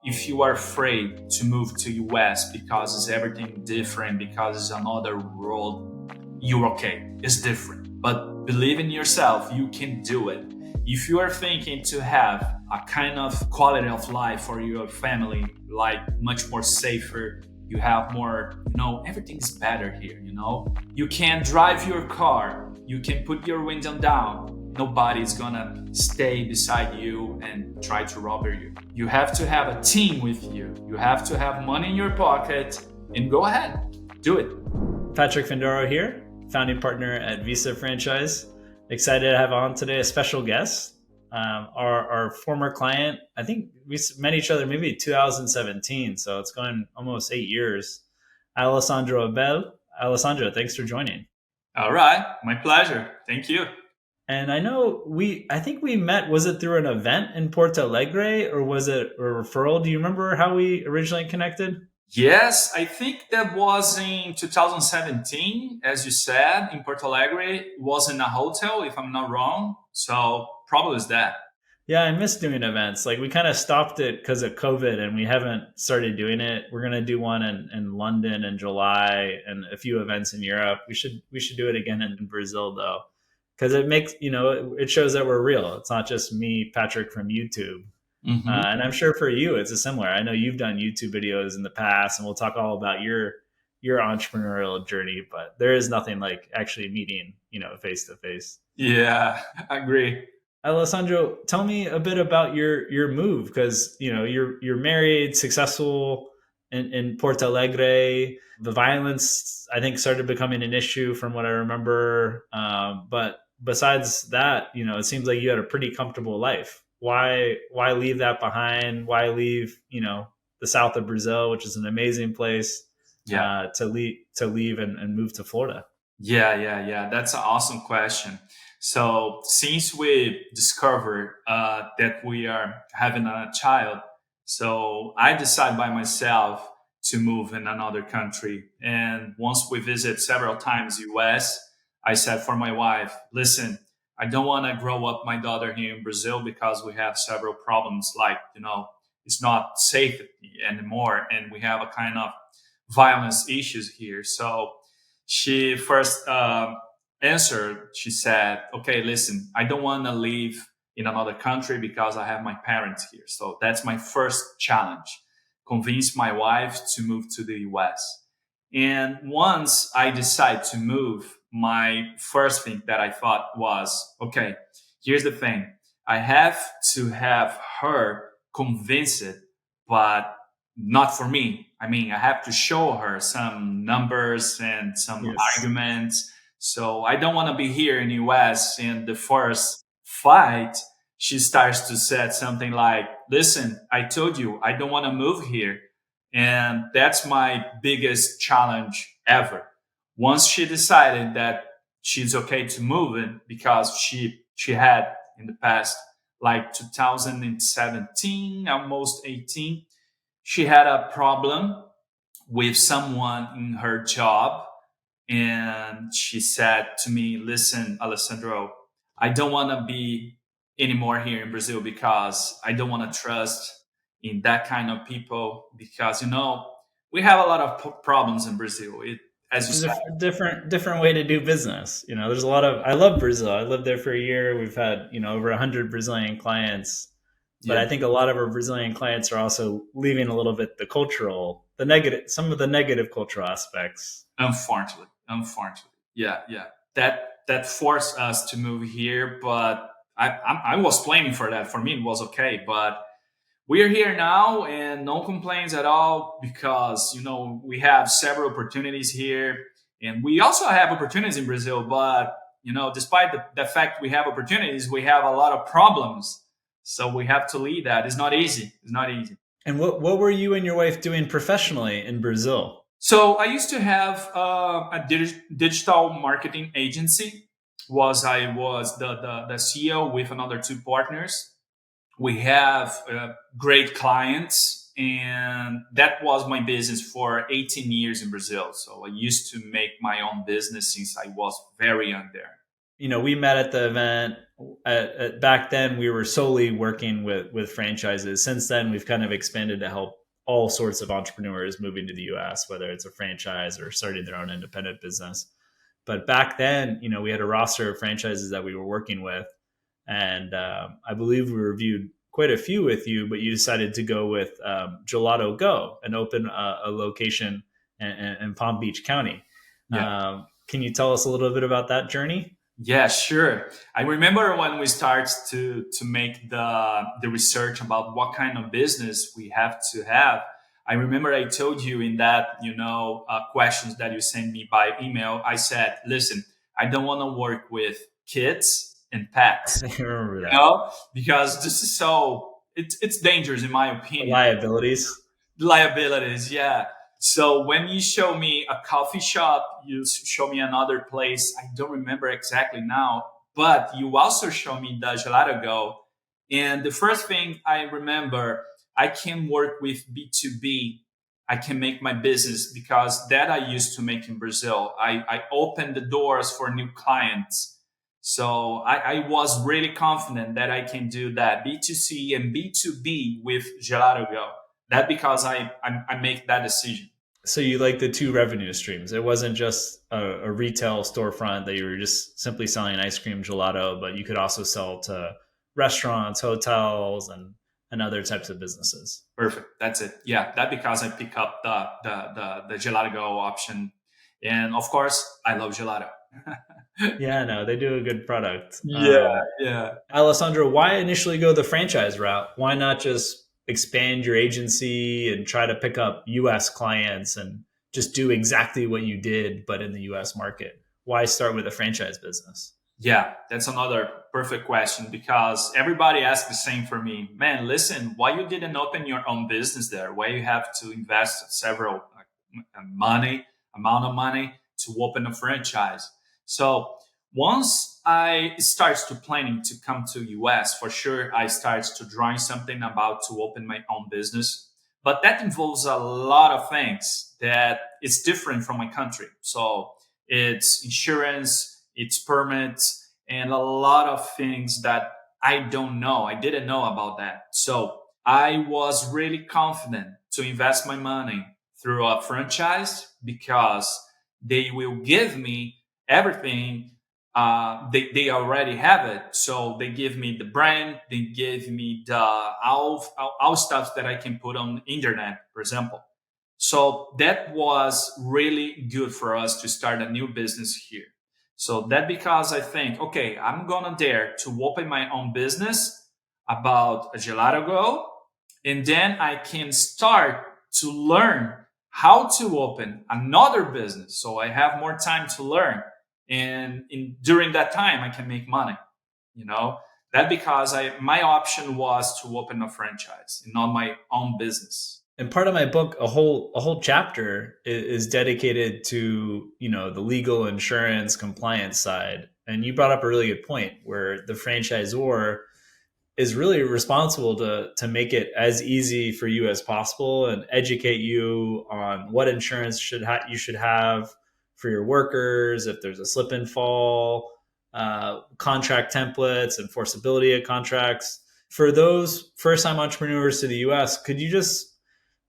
if you are afraid to move to US because it's everything different, because it's another world, you're okay. It's different. But believe in yourself, you can do it. If you are thinking to have a kind of quality of life for your family, like much more safer, you have more, everything's better here, You can drive your car, you can put your window down. Nobody's gonna stay beside you and try to rob you. You have to have a team with you. You have to have money in your pocket, and go ahead, do it. Patrick Findaro here, founding partner at Visa Franchise. Excited to have on today a special guest. Our former client, I think we met each other maybe 2017, so it's going almost 8 years. Alessandro Abel. Alessandro, thanks for joining. All right, my pleasure. Thank you. And I know I think we met, was it through an event in Porto Alegre or was it a referral? Do you remember how we originally connected? Yes, I think that was in 2017, as you said, in Porto Alegre. It was in a hotel, if I'm not wrong. So probably is that. Yeah, I miss doing events. Like we kind of stopped it because of COVID and we haven't started doing it. We're going to do one in London in July and a few events in Europe. We should do it again in Brazil though. Because it makes, it shows that we're real. It's not just me, Patrick from YouTube. Mm-hmm. And I'm sure for you, it's a similar. I know you've done YouTube videos in the past, and we'll talk all about your entrepreneurial journey. But there is nothing like actually meeting, face to face. Yeah, I agree. Alessandro, tell me a bit about your move, because you're married, successful in Porto Alegre. The violence, I think, started becoming an issue from what I remember. But besides that, it seems like you had a pretty comfortable life. Why leave that behind? Why leave, the south of Brazil, which is an amazing place, to leave and move to Florida? Yeah. That's an awesome question. So since we discovered that we are having a child, so I decided by myself to move in another country. And once we visit several times US, I said for my wife, listen, I don't want to grow up my daughter here in Brazil because we have several problems like, it's not safe anymore. And we have a kind of violence issues here. So she first answered, she said, okay, listen, I don't want to live in another country because I have my parents here. So that's my first challenge. Convince my wife to move to the US. And once I decided to move, my first thing that I thought was, okay, here's the thing. I have to have her convinced, but not for me. I mean, I have to show her some numbers and some arguments. So I don't want to be here in the US in the first fight. She starts to say something like, listen, I told you, I don't want to move here. And that's my biggest challenge ever. Once she decided that she's okay to move in because she had in the past, like 2017, almost 18, she had a problem with someone in her job. And she said to me, listen, Alessandro, I don't want to be anymore here in Brazil because I don't want to trust in that kind of people because, we have a lot of problems in Brazil. It's a different way to do business. There's a lot of, I love Brazil. I lived there for a year. We've had, over 100 Brazilian clients, but I think a lot of our Brazilian clients are also leaving a little bit some of the negative cultural aspects. Unfortunately. Yeah. That forced us to move here, but I was planning for that. For me, it was okay, but we're here now and no complaints at all because, we have several opportunities here and we also have opportunities in Brazil. But, despite the fact we have opportunities, we have a lot of problems. So we have to lead that. It's not easy. And what were you and your wife doing professionally in Brazil? So I used to have a digital marketing agency. I was the CEO with another two partners. We have great clients, and that was my business for 18 years in Brazil. So I used to make my own business since I was very young there. We met at the event. back then we were solely working with franchises. Since then, we've kind of expanded to help all sorts of entrepreneurs moving to the US, whether it's a franchise or starting their own independent business. But back then, we had a roster of franchises that we were working with, and I believe we reviewed quite a few with you, but you decided to go with Gelato-go and open a location in Palm Beach County. Yeah. Can you tell us a little bit about that journey? Yeah, sure. I remember when we start to make the research about what kind of business we have to have. I remember I told you in that questions that you sent me by email. I said, "Listen, I don't want to work with kids and pets, I remember that. because this is it's dangerous in my opinion. Liabilities. Liabilities, yeah. So when you show me a coffee shop, you show me another place. I don't remember exactly now, but you also show me the Gelato-go. And the first thing I remember, I can work with B2B. I can make my business, because that I used to make in Brazil. I opened the doors for new clients. So I was really confident that I can do that B2C and B2B with Gelato-go. That because I make that decision. So you like the two revenue streams. It wasn't just a retail storefront that you were just simply selling ice cream gelato, but you could also sell to restaurants, hotels, and other types of businesses. Perfect. That's it. Yeah, that because I pick up the Gelato-go option, and of course I love gelato. Yeah, no, they do a good product. Yeah, yeah. Alessandro, why initially go the franchise route? Why not just expand your agency and try to pick up US clients and just do exactly what you did, but in the US market? Why start with a franchise business? Yeah, that's another perfect question, because everybody asks the same for me. Man, listen, why you didn't open your own business there? Why you have to invest several amount of money to open a franchise? So once I starts to planning to come to US, for sure I starts to drawing something about to open my own business. But that involves a lot of things that it's different from my country. So it's insurance, it's permits, and a lot of things that I don't know. I didn't know about that. So I was really confident to invest my money through a franchise, because they will give me everything. They already have it. So they give me the brand, they give me the all stuff that I can put on the internet, for example. So that was really good for us to start a new business here. So that because I think, okay, I'm gonna dare to open my own business about a Gelato-go, and then I can start to learn how to open another business. So I have more time to learn, and during that time I can make money. You know that because I my option was to open a franchise and not my own business. And part of my book, a whole chapter is dedicated to the legal insurance compliance side. And you brought up a really good point where the franchisor is really responsible to make it as easy for you as possible and educate you on what insurance you should have for your workers if there's a slip and fall, contract templates, enforceability of contracts. For those first time entrepreneurs to the US, could you just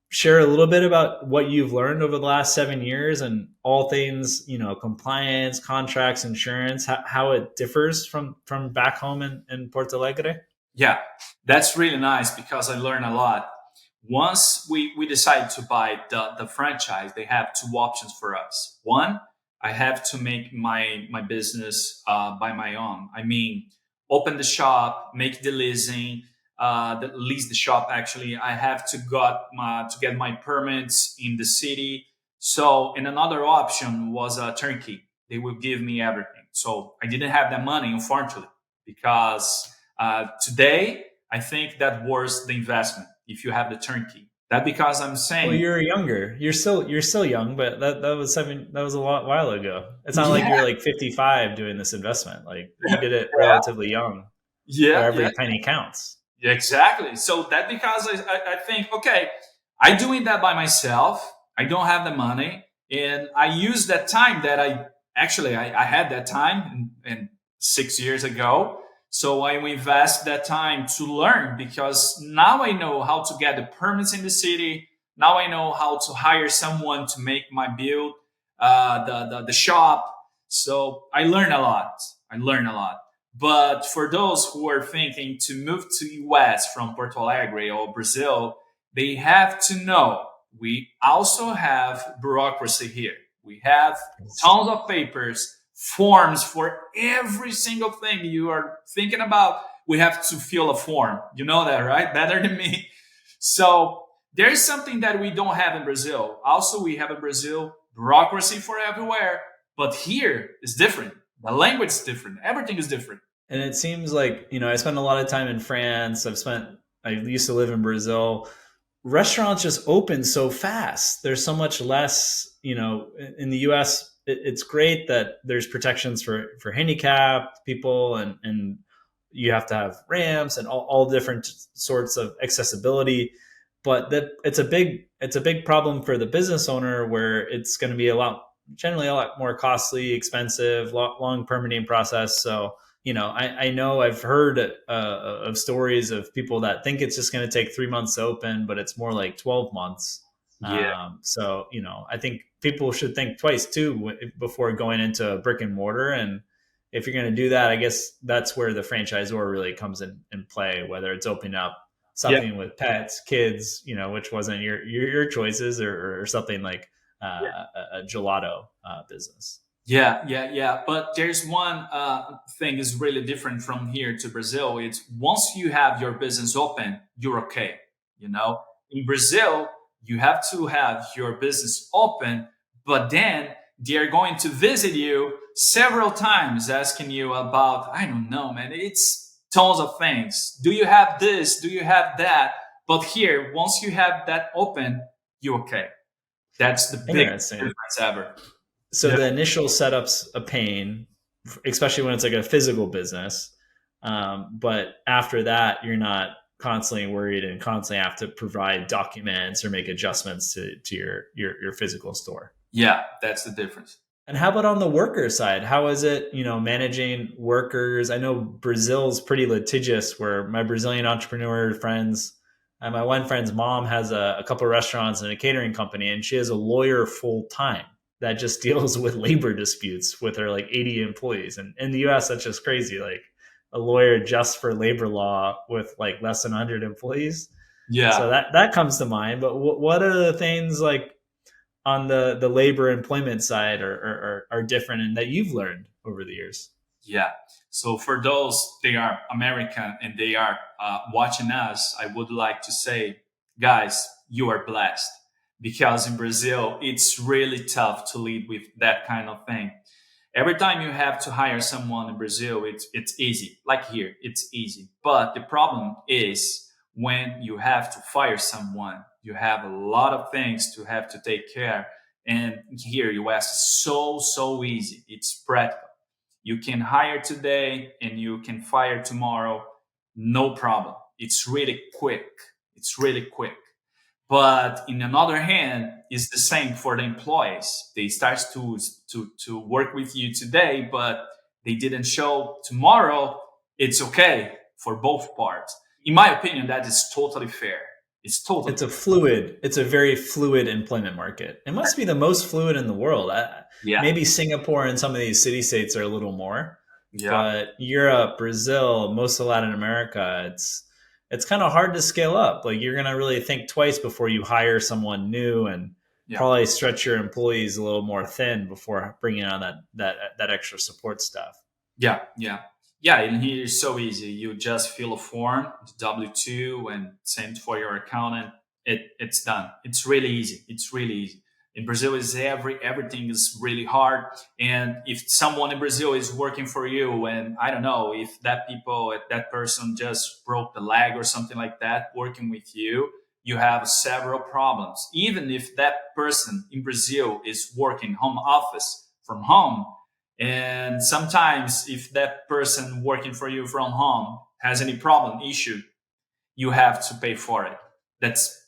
share a little bit about what you've learned over the last 7 years and all things, compliance, contracts, insurance, how it differs from back home in Porto Alegre? Yeah, that's really nice because I learned a lot. Once we decide to buy the franchise, they have two options for us. One, I have to make my business by my own. I mean, open the shop, make the leasing, lease the shop. Actually, I have to get my permits in the city. So, and another option was a turnkey. They will give me everything. So I didn't have that money, unfortunately, because today I think that was the investment if you have the turnkey. That because I'm Well, saying, you're younger. You're still young, but that was a lot while ago. It's not like yeah, you're like 55 doing this investment. Like you did it yeah, relatively young, where yeah, every penny counts. yeah, exactly. So that because I think, okay, I doing that by myself. I don't have the money, and I use that time that I had that time and 6 years ago. So I invest that time to learn because now I know how to get the permits in the city. Now I know how to hire someone to make my build, the shop. So I learn a lot. I learn a lot. But for those who are thinking to move to US from Porto Alegre or Brazil, they have to know we also have bureaucracy here. We have tons of papers, forms for every single thing you are thinking about. We have to fill a form. You know that, right? Better than me. So there's something that we don't have in Brazil. Also, we have in Brazil bureaucracy for everywhere, but here is different. The language is different. Everything is different. And it seems like, I spent a lot of time in France. I used to live in Brazil. Restaurants just open so fast. There's so much less, in the US, it's great that there's protections for handicapped people, and you have to have ramps and all different sorts of accessibility. But that it's a big problem for the business owner, where it's going to be generally a lot more costly, expensive, long permitting process. So I know I've heard of stories of people that think it's just going to take 3 months to open, but it's more like 12 months. Yeah. So, I think people should think twice too before going into a brick and mortar. And if you're going to do that, I guess that's where the franchisor really comes in play, whether it's opening up Yeah. something with pets, kids, which wasn't your choices, or something like a gelato business. Yeah, yeah, yeah. But there's one thing is really different from here to Brazil. It's once you have your business open, you're okay. You know, in Brazil, you have to have your business open, but then they're going to visit you several times, asking you about, I don't know, man. It's tons of things. Do you have this? Do you have that? But here, once you have that open, you're okay. That's the biggest Interesting. difference ever. So the initial setup's a pain, especially when it's like a physical business. But after that, you're not constantly worried and constantly have to provide documents or make adjustments to your physical store. Yeah, that's the difference. And how about on the worker side? How is it, managing workers? I know Brazil's pretty litigious, where my Brazilian entrepreneur friends, and my one friend's mom has a couple of restaurants and a catering company, and she has a lawyer full time that just deals with labor disputes with her like 80 employees. And in the US, that's just crazy. Like a lawyer just for labor law with like less than 100 employees. So Yeah, that comes to mind. But what are the things like on the labor employment side are different and that you've learned over the years? yeah. So for those they are American and they are watching us, I would like to say, guys, you are blessed because in Brazil it's really tough to lead with that kind of thing. Every time you have to hire someone in Brazil, it's easy. Like here, it's easy. But the problem is when you have to fire someone, you have a lot of things to have to take care. And here, US is so easy. It's practical. You can hire today and you can fire tomorrow, no problem. It's really quick. It's really quick. But in another hand, it's the same for the employees. They start to work with you today, but they didn't show tomorrow. It's okay for both parts. In my opinion, that is totally fair. It's totally It's a very fluid employment market. It must be the most fluid in the world. yeah, Maybe Singapore and some of these city states are a little more, yeah, but Europe, Brazil, most of Latin America, it's kind of hard to scale up. Like you're going to really think twice before you hire someone new, and yeah. probably stretch your employees a little more thin before bringing on that extra support staff. Yeah, yeah, yeah. And here is so easy. You just fill a form, W-2, and send for your accountant. It's done. It's really easy. It's really easy. In Brazil, is everything is really hard. And if someone in Brazil is working for you, and I don't know if that person just broke the leg or something like that, working with you, you have several problems. Even if that person in Brazil is working home office from home, and sometimes if that person working for you from home has any problem issue, you have to pay for it. That's,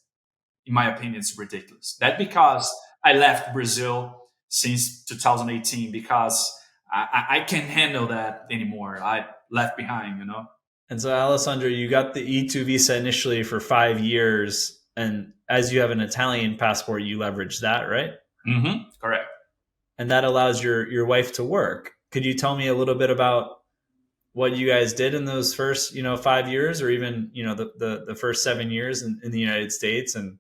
in my opinion, it's ridiculous. That because I left Brazil since 2018 because I can't handle that anymore. left behind, you know? And so, Alessandro, you got the E2 visa initially for 5 years. And as you have an Italian passport, you leverage that, right? Correct. And that allows your wife to work. Could you tell me a little bit about what you guys did in those first 5 years, or even the first 7 years in the United States, and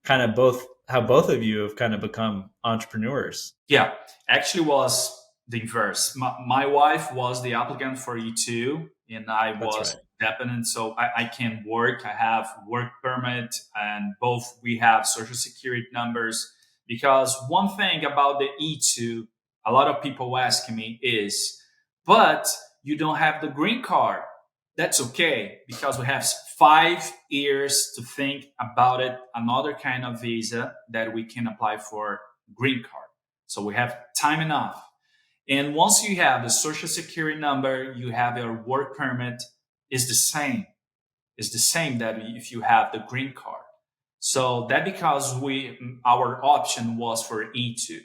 kind of both how both of you have kind of become entrepreneurs? Yeah, actually was the inverse. My wife was the applicant for E2, and I That's was right. dependent, so I can work. I have work permit, and both we have social security numbers. Because one thing about the E2, a lot of people ask me is, but you don't have the green card. That's okay because we have 5 years to think about it. Another kind of visa that we can apply for green card. So we have time enough. And once you have the social security number, you have your work permit is the same. It's the same that if you have the green card. So that because our option was for E2.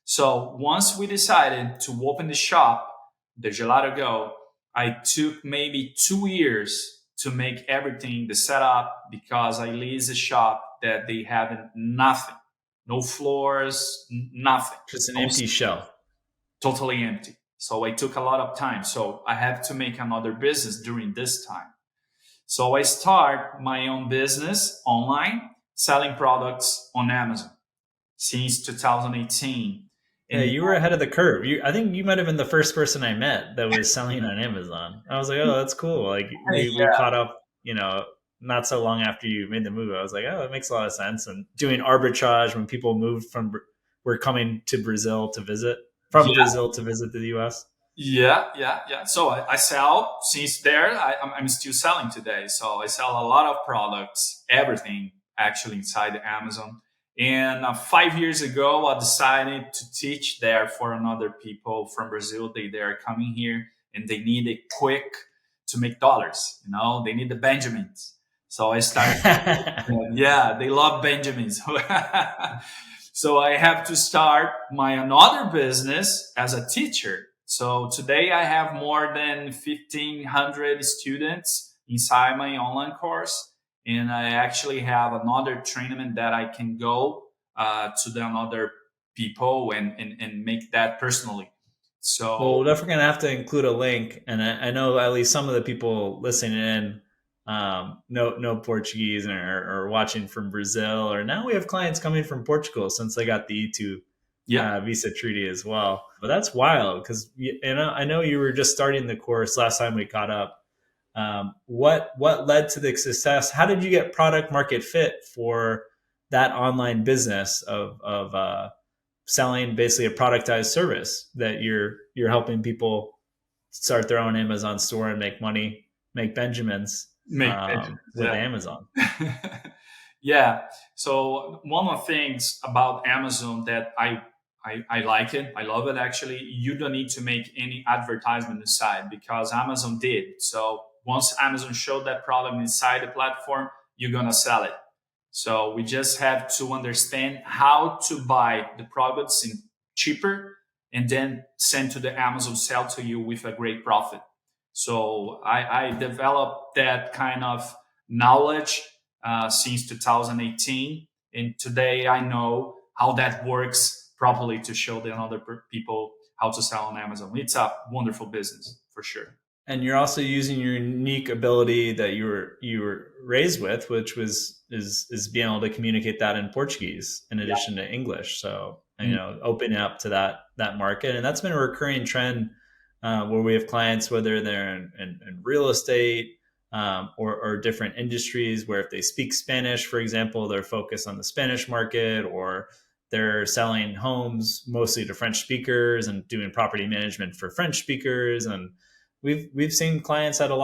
So once we decided to open the shop, the Gelato-go, I took maybe 2 years to make everything the setup because I leased a shop that they have nothing, no floors, nothing, Just an no, empty shell. totally empty. So it took a lot of time. So I had to make another business during this time. So I start my own business online, selling products on Amazon since 2018. Yeah, And you were ahead of the curve. I think you might have been the first person I met that was selling on Amazon. I was like, oh, that's cool. Like we yeah, caught up, not so long after you made the move. I was like, oh, that makes a lot of sense. And doing arbitrage when people moved were coming to Brazil to visit, from yeah, Brazil to visit the US. yeah. So I sell since there. I'm still selling today. So I sell a lot of products, everything actually inside Amazon. And 5 years ago, I decided to teach there for another people from Brazil. They are coming here and they need it quick to make dollars. You know, they need the Benjamins. So I started. Yeah, they love Benjamins. So I have to start my another business as a teacher. So today I have more than 1,500 students inside my online course. And I actually have another tournament that I can go to the another people and make that personally. Well, So we're definitely gonna have to include a link, and I know at least some of the people listening in know Portuguese and are watching from Brazil, or now we have clients coming from Portugal since they got the E2 yeah, visa treaty as well. But that's wild because I know you were just starting the course last time we caught up. What led to the success? How did you get product market fit for that online business of selling basically a productized service that you're helping people start their own Amazon store and make money, make Benjamins make with Amazon? Yeah. So one of the things about Amazon that I like it, I love it actually. You don't need to make any advertisement inside because Amazon did. So once Amazon showed that product inside the platform, you're gonna sell it. So we just have to understand how to buy the products in cheaper and then send to the Amazon sell to you with a great profit. So I developed that kind of knowledge since 2018. And today I know how that works properly to show the other people how to sell on Amazon. It's a wonderful business for sure. And you're also using your unique ability that you were raised with, which is being able to communicate that in Portuguese in Yeah. addition to English. So Mm. opening up to that market, and that's been a recurring trend where we have clients, whether they're in real estate or different industries, where if they speak Spanish, for example, they're focused on the Spanish market, or they're selling homes mostly to French speakers and doing property management for French speakers. And we've seen clients have a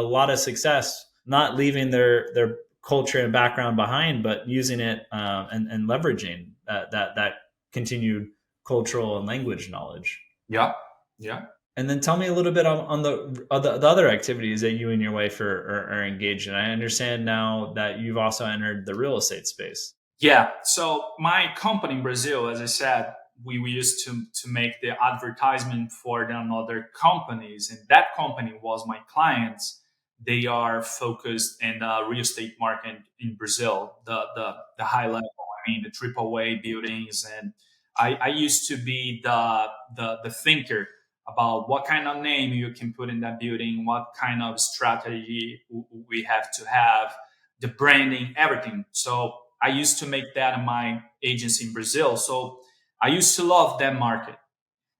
lot of success, not leaving their culture and background behind, but using it and leveraging that continued cultural and language knowledge. Yeah. Yeah. And then tell me a little bit on the other activities that you and your wife are engaged in. I understand now that you've also entered the real estate space. Yeah. So my company in Brazil, as I said, we used to make the advertisement for the another companies, and that company was my clients. They are focused in the real estate market in Brazil, the high level. I mean, the triple A buildings, and I used to be the thinker about what kind of name you can put in that building, what kind of strategy we have to have, the branding, everything. So I used to make that in my agency in Brazil. So I used to love that market.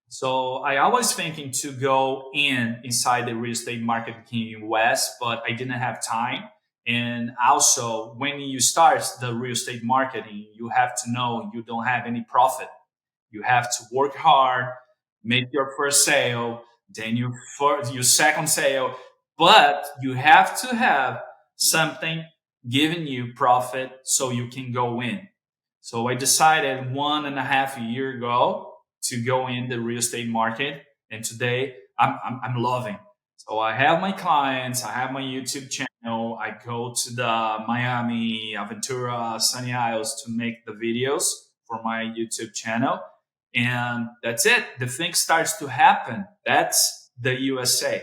So I always thinking to go inside the real estate market in the US, but I didn't have time. And also, when you start the real estate marketing, you have to know you don't have any profit. You have to work hard, make your first sale, then your second sale, but you have to have something giving you profit so you can go in. So I decided 1.5 years ago to go in the real estate market, and today I'm loving. So I have my clients, I have my YouTube channel. I go to the Miami, Aventura, Sunny Isles to make the videos for my YouTube channel, and that's it. The thing starts to happen. That's the USA.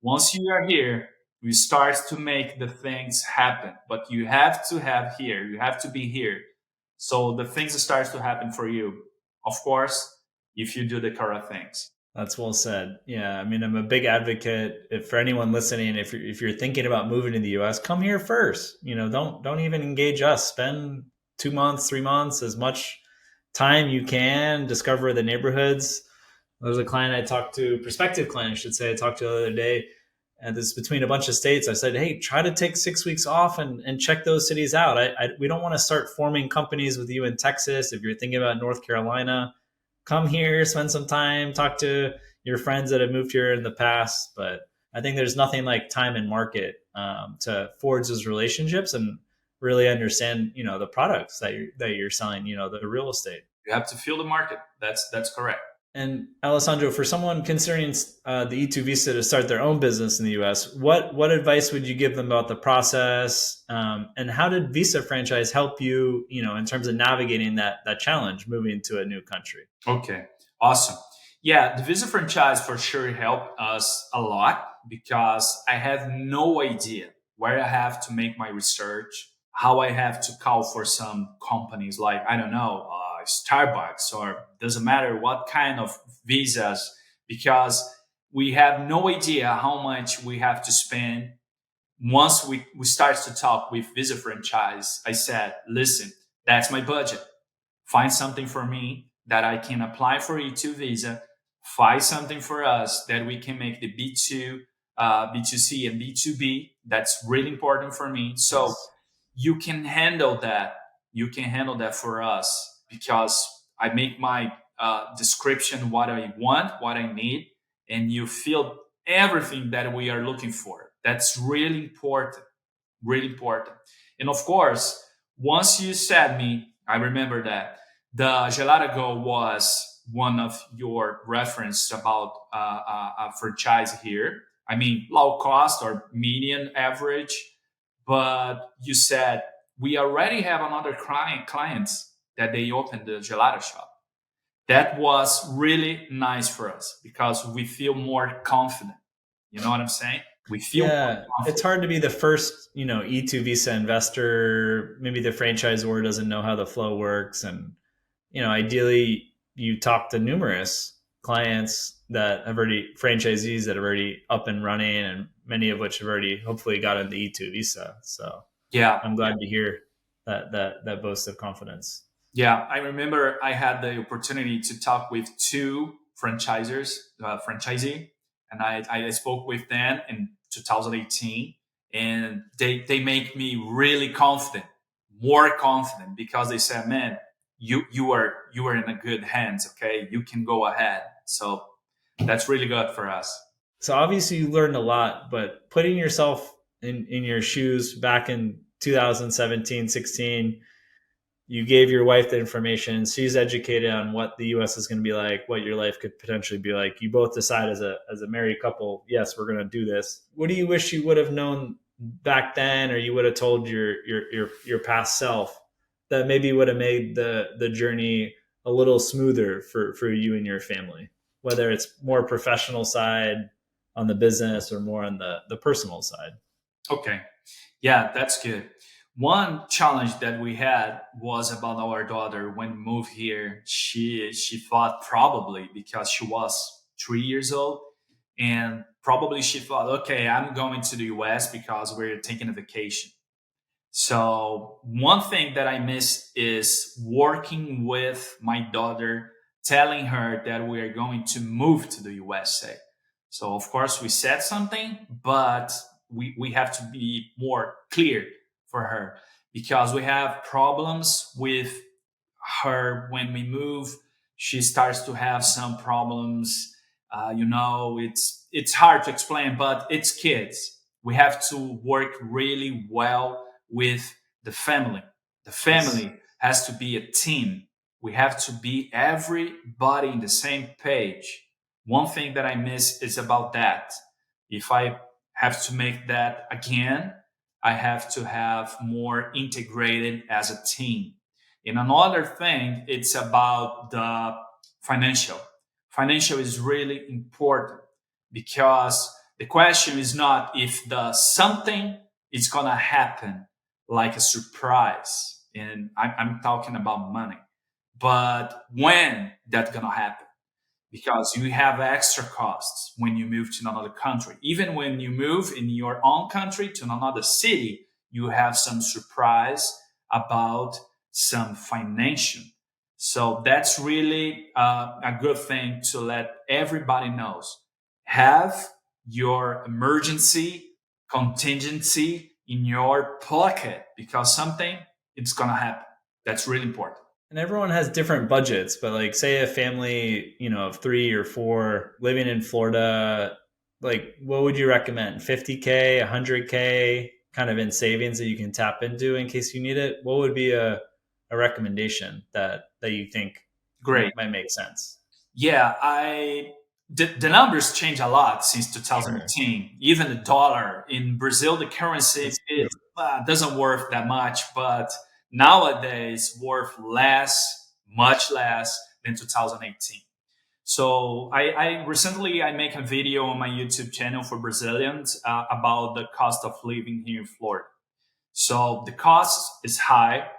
Once you are here, we start to make the things happen. But you have to have here. You have to be here. So the things starts to happen for you. Of course, if you do the correct things. That's well said. Yeah, I mean, I'm a big advocate for anyone listening. If you're thinking about moving to the U.S., come here first. Don't even engage us. Spend 2 months, 3 months, as much time you can. Discover the neighborhoods. There was a client I talked to, prospective client, I should say, I talked to the other day, and this is between a bunch of states. I said, hey, try to take 6 weeks off and check those cities out. We don't want to start forming companies with you in Texas. If you're thinking about North Carolina, come here, spend some time, talk to your friends that have moved here in the past. But I think there's nothing like time and market to forge those relationships and really understand, the products that you're selling, the real estate. You have to feel the market. That's correct. And Alessandro, for someone considering the E2 visa to start their own business in the U.S., what advice would you give them about the process? And how did Visa franchise help you, in terms of navigating that challenge, moving to a new country? Okay, awesome. Yeah, the Visa franchise for sure helped us a lot because I have no idea where I have to make my research, how I have to call for some companies like, I don't know, Starbucks, or doesn't matter what kind of visas, because we have no idea how much we have to spend. Once we start to talk with Visa franchise, I said, listen, that's my budget. Find something for me that I can apply for E2 visa. Find something for us that we can make the B2, B2C and B2B. That's really important for me. So Yes. you can handle that. You can handle that for us because I make my description, what I want, what I need, and you feel everything that we are looking for. That's really important, really important. And of course, once you said me, I remember that the Gelato-go was one of your reference about a franchise here. I mean, low cost or median average, but you said we already have another clients that they opened the gelato shop. That was really nice for us because we feel more confident. You know what I'm saying? We feel more Yeah, it's confident. hard to be the first, E2 visa investor. Maybe the franchisor doesn't know how the flow works, and ideally, you talk to numerous clients that have already franchisees that are already up and running, and many of which have already hopefully gotten the E2 visa. So Yeah, I'm glad to hear that boast of confidence. yeah. I remember I had the opportunity to talk with two franchisee, and I spoke with them in 2018, and they make me really confident, more confident, because they said, "Man, you are in a good hands. Okay, you can go ahead." So that's really good for us. So obviously you learned a lot, but putting yourself in your shoes back in 2017, 16, you gave your wife the information. She's educated on what the US is going to be like, what your life could potentially be like. You both decide as a married couple, yes, we're going to do this. What do you wish you would have known back then, or you would have told your past self that maybe would have made the journey a little smoother for you and your family, whether it's more professional side on the business or more on the personal side? Okay. Yeah, that's good. One challenge that we had was about our daughter when we moved here. She thought probably because she was 3 years old, and probably she thought, okay, I'm going to the US because we're taking a vacation. So one thing that I miss is working with my daughter, telling her that we are going to move to the USA. So of course we said something, but we have to be more clear for her because we have problems with her when we move. She starts to have some problems. It's hard to explain, but it's kids. We have to work really well with the family. The Yes. family has to be a team. We have to be everybody in the same page. One thing that I miss is about that. If I have to make that again, I have to have more integrated as a team. And another thing, it's about the financial. Financial is really important because the question is not if the something is gonna happen like a surprise, and I'm talking about money, but when that's gonna happen because you have extra costs when you move to another country. Even when you move in your own country to another city, you have some surprise about some financial. So that's really a good thing to let everybody knows. Have your emergency contingency in your pocket because something it's gonna happen. That's really important. And everyone has different budgets, but like say a family, of 3 or 4 living in Florida, like what would you recommend? 50K, 100K kind of in savings that you can tap into in case you need it? What would be a recommendation that you think Great. might make sense? Yeah, the numbers change a lot since Sure. 2018. Even the dollar in Brazil, the currency That's it true. doesn't worth that much, but nowadays worth less, much less than 2018. So I recently I make a video on my YouTube channel for Brazilians about the cost of living here in Florida. So the cost is high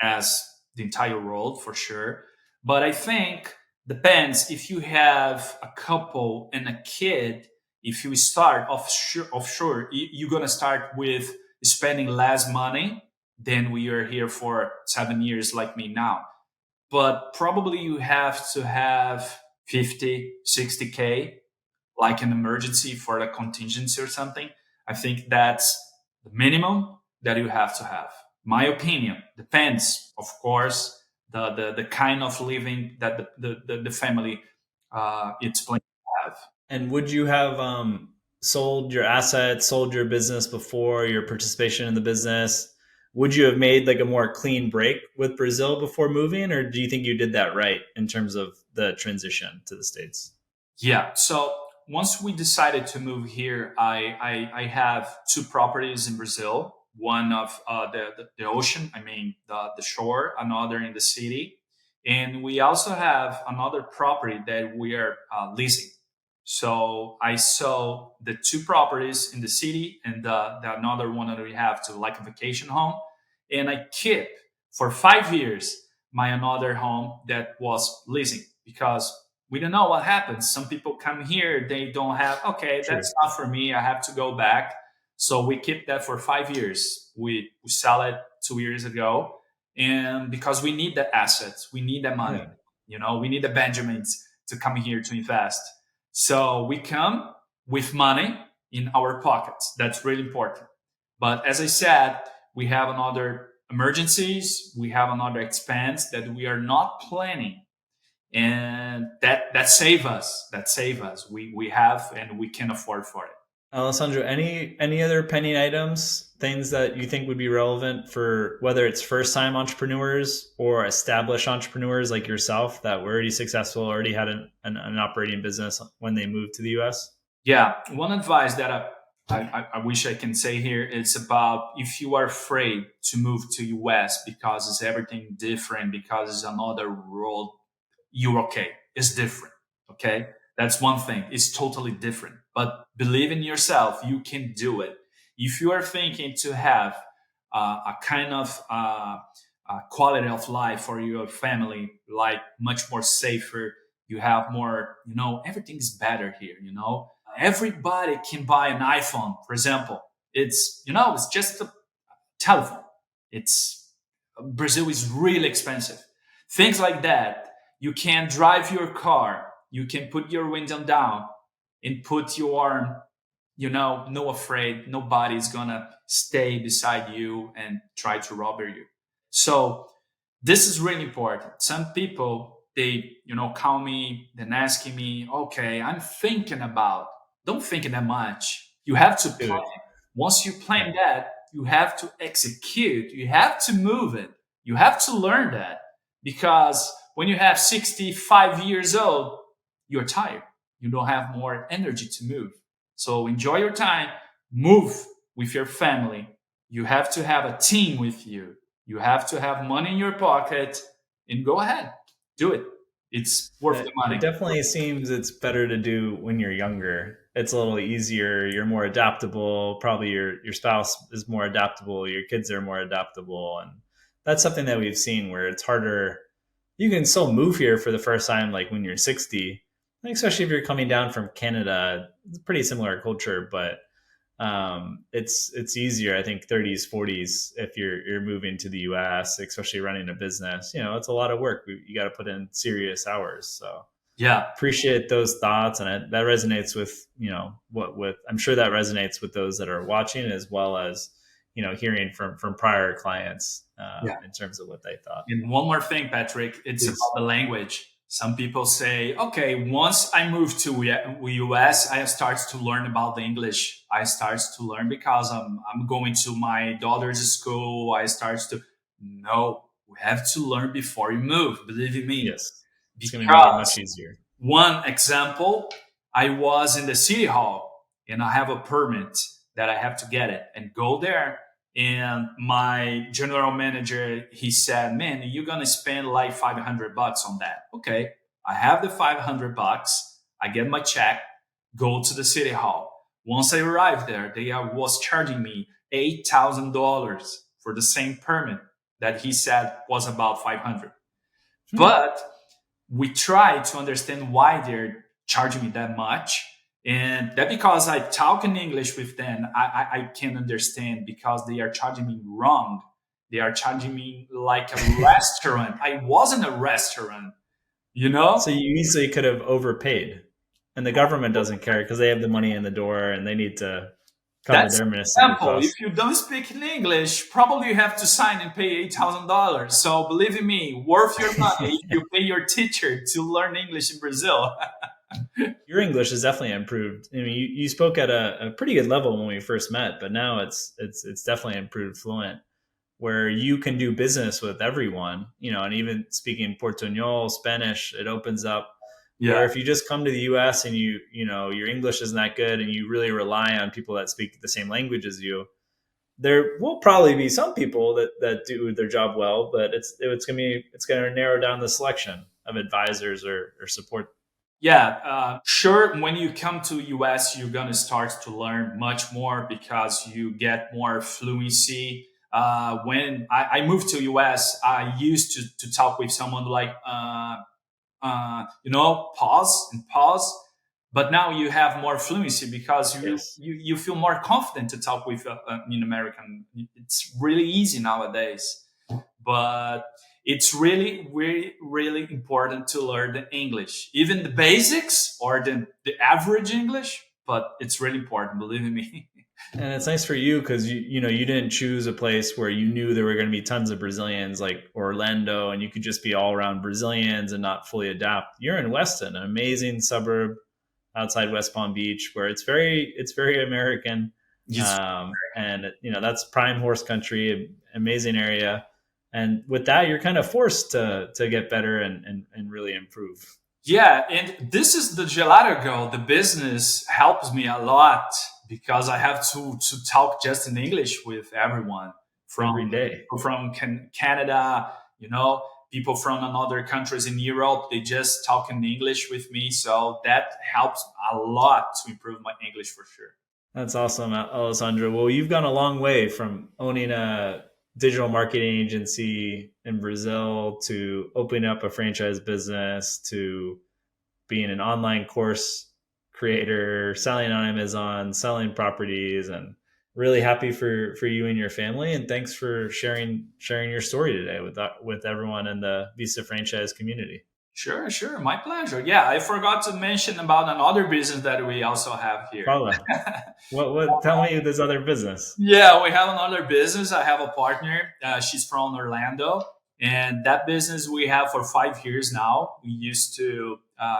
as the entire world for sure. But I think depends if you have a couple and a kid. If you start offshore, you're gonna start with spending less money than we are here for 7 years, like me now. But probably you have to have 50, 60K like an emergency for a contingency or something. I think that's the minimum that you have to have. My opinion depends, of course, the kind of living that the family it's planning to have. And would you have sold your assets, sold your business before your participation in the business? Would you have made like a more clean break with Brazil before moving, or do you think you did that right in terms of the transition to the States? Yeah. So once we decided to move here, I have two properties in Brazil. One of the ocean, I mean the shore, another in the city, and we also have another property that we are leasing. So I sold the two properties in the city and the another one that we have to like a vacation home, and I keep for 5 years my another home that was leasing because we don't know what happens. Some people come here, they don't have, okay, True. that's not for me. I have to go back. So we keep that for 5 years. We sell it 2 years ago. And because we need the assets, we need the money, Yeah. we need the Benjamins to come here to invest. So we come with money in our pockets. That's really important. But as I said, we have another emergencies, we have another expense that we are not planning, and that save us. That save us. We have and we can afford for it. Alessandro, any other pending items, things that you think would be relevant for whether it's first time entrepreneurs or established entrepreneurs like yourself that were already successful, already had an operating business when they moved to the US? Yeah, one advice that I wish I can say here, it's about if you are afraid to move to US because it's everything different, because it's another world, you're okay. It's different. Okay. That's one thing. It's totally different. But believe in yourself. You can do it. If you are thinking to have a kind of quality of life for your family, like much more safer, you have more, everything's better here, everybody can buy an iPhone, for example. It's just a telephone. It's Brazil is really expensive. Things like that. You can drive your car. You can put your window down and put your no afraid. Nobody's gonna stay beside you and try to rob you. So this is really important. Some people they call me and asking me, okay, I'm thinking about. Don't think that much. You have to Do plan. it. Once you Yeah. plan that, you have to execute. You have to move it. You have to learn that because when you have 65 years old, you're tired. You don't have more energy to move. So enjoy your time, move with your family. You have to have a team with you. You have to have money in your pocket and go ahead. Do it. It's worth the It money. definitely seems it's better to do when you're younger. It's a little easier. You're more adaptable. Probably your spouse is more adaptable. Your kids are more adaptable, and that's something that we've seen where it's harder. You can still move here for the first time, like when you're 60, especially if you're coming down from Canada. It's a pretty similar culture, but it's easier. I think 30s, 40s if you're moving to the U.S., especially running a business. It's a lot of work. You got to put in serious hours. So Yeah. appreciate those thoughts, and that resonates with what with. I'm sure that resonates with those that are watching as well as hearing from prior clients Yeah. in terms of what they thought. And one more thing, Patrick, it's about Please. the language. Some people say, okay, once I move to US, I start to learn about the English. I start to learn because I'm going to my daughter's school. I start to, no, we have to learn before you move, believe me. Yes, it's going to make it much Because easier. one example, I was in the city hall and I have a permit that I have to get it and go there. And my general manager, he said, man, you're going to spend like $500 on that. Okay. I have the $500. I get my check, go to the city hall. Once I arrived there, they was charging me $8,000 for the same permit that he said was about 500. Hmm. But we try to understand why they're charging me that much. And that because I talk in English with them, I can understand because they are charging me wrong. They are charging me like a restaurant. I wasn't a restaurant, you So know? you easily could have overpaid, and the government doesn't care because they have the money in the door and they need to cover That's their an municipal example. If costs. you don't speak in English, probably you have to sign and pay $8,000. So believe in me, worth your money if you pay your teacher to learn English in Brazil. Your English has definitely improved. I mean, you spoke at a pretty good level when we first met, but now it's definitely improved fluent, where you can do business with everyone, and even speaking Portuñol, Spanish, it opens up. Yeah. Where if you just come to the U.S. and your English isn't that good, and you really rely on people that speak the same language as you, there will probably be some people that do their job well, but it's gonna narrow down the selection of advisors or support. Yeah, sure. When you come to US, you're gonna start to learn much more because you get more fluency. When I moved to US, I used to talk with someone like pause and pause. But now you have more fluency because Yes. you feel more confident to talk with an American. It's really easy nowadays, but it's really, really, really important to learn the English, even the basics or the average English. But it's really important, believe me. And it's nice for you because you didn't choose a place where you knew there were going to be tons of Brazilians like Orlando, and you could just be all around Brazilians and not fully adapt. You're in Weston, an amazing suburb outside West Palm Beach, where it's very American, Yes. and that's prime horse country, amazing area. And with that, you're kind of forced to get better and really improve. Yeah, and this is the Gelato-go. The business helps me a lot because I have to talk just in English with everyone every from day. Canada, you know, people from another countries in Europe. They just talk in English with me, so that helps a lot to improve my English for sure. That's awesome, Alessandro. Well, you've gone a long way from owning a digital marketing agency in Brazil to opening up a franchise business to being an online course creator, selling on Amazon, selling properties, and really happy for you and your family. And thanks for sharing your story today with everyone in the Visa franchise community. Sure, sure, my pleasure. Yeah, I forgot to mention about another business that we also have here. Paula, what? Tell me this other business. Yeah, we have another business. I have a partner. She's from Orlando, and that business we have for 5 years now. We used to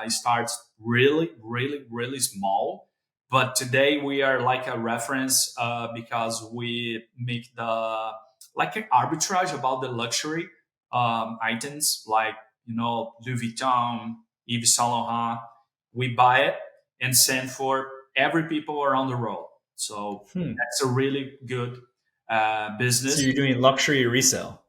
start really, really, really small, but today we are like a reference because we make the like an arbitrage about the luxury items, like Louis Vuitton, Yves Saint Laurent. We buy it and send for every people around the world. So Hmm. that's a really good So business. you're doing luxury resale.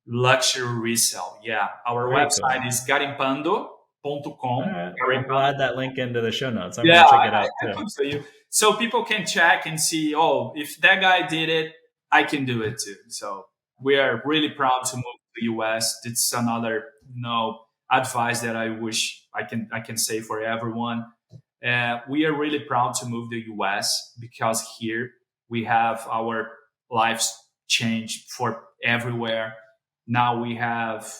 Luxury resale. Yeah. Our Very website cool. is All garimpando.com. right. We'll Garimpando. add that link into the show notes. I'm going Yeah, to check it out I too. put for you. So people can check and see, oh, if that guy did it, I can do it too. So we are really proud to move to the US. It's another, advice that I wish I can say for everyone. We are really proud to move to the US because here we have our lives changed for everywhere. Now we have,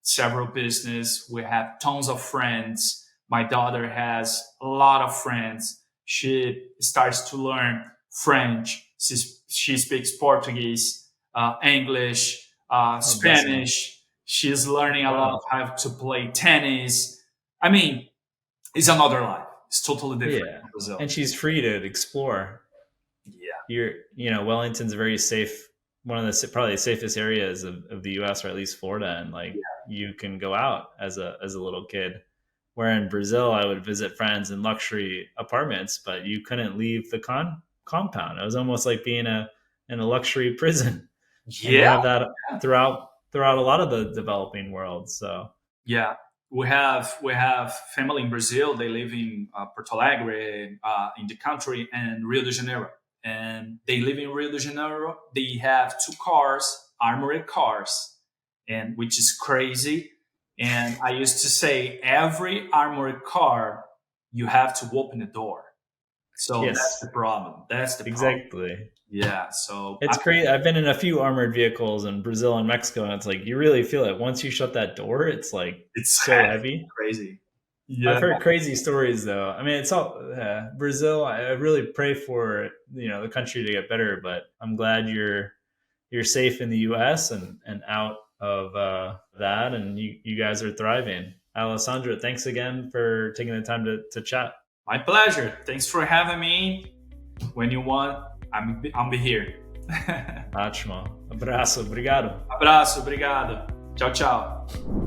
several business. We have tons of friends. My daughter has a lot of friends. She starts to learn French. She speaks Portuguese, English, Oh, bless me. Spanish. She's learning a lot Wow. of how to play tennis. I mean, it's another life. It's totally different Yeah. from Brazil. And she's free to explore. Yeah, Wellington's very safe, one of the probably safest areas of the US, or at least Florida. And like you can go out as a little kid. Where in Brazil, I would visit friends in luxury apartments, but you couldn't leave the compound. It was almost like being in a luxury prison. And you yeah, have that throughout a lot of the developing world. So yeah. We have family in Brazil. They live in Porto Alegre, in the country, and Rio de Janeiro. And they live in Rio de Janeiro. They have two cars, armored cars, and which is crazy. And I used to say every armored car, you have to open the door. So that's yes, the problem. That's the problem. exactly. Yeah. So It's crazy. I've been in a few armored vehicles in Brazil and Mexico, and it's like you really feel it once you shut that door. It's like it's so heavy. crazy. I've Yeah. heard crazy stories though. I mean, it's all Brazil. I really pray for the country to get better, but I'm glad you're safe in the U.S. and out of that, and you guys are thriving. Alessandro, thanks again for taking the time to chat. My pleasure. Thanks for having me. When you want, I'll be here. Ótimo. Abraço. Obrigado. Abraço, obrigado. Tchau, tchau.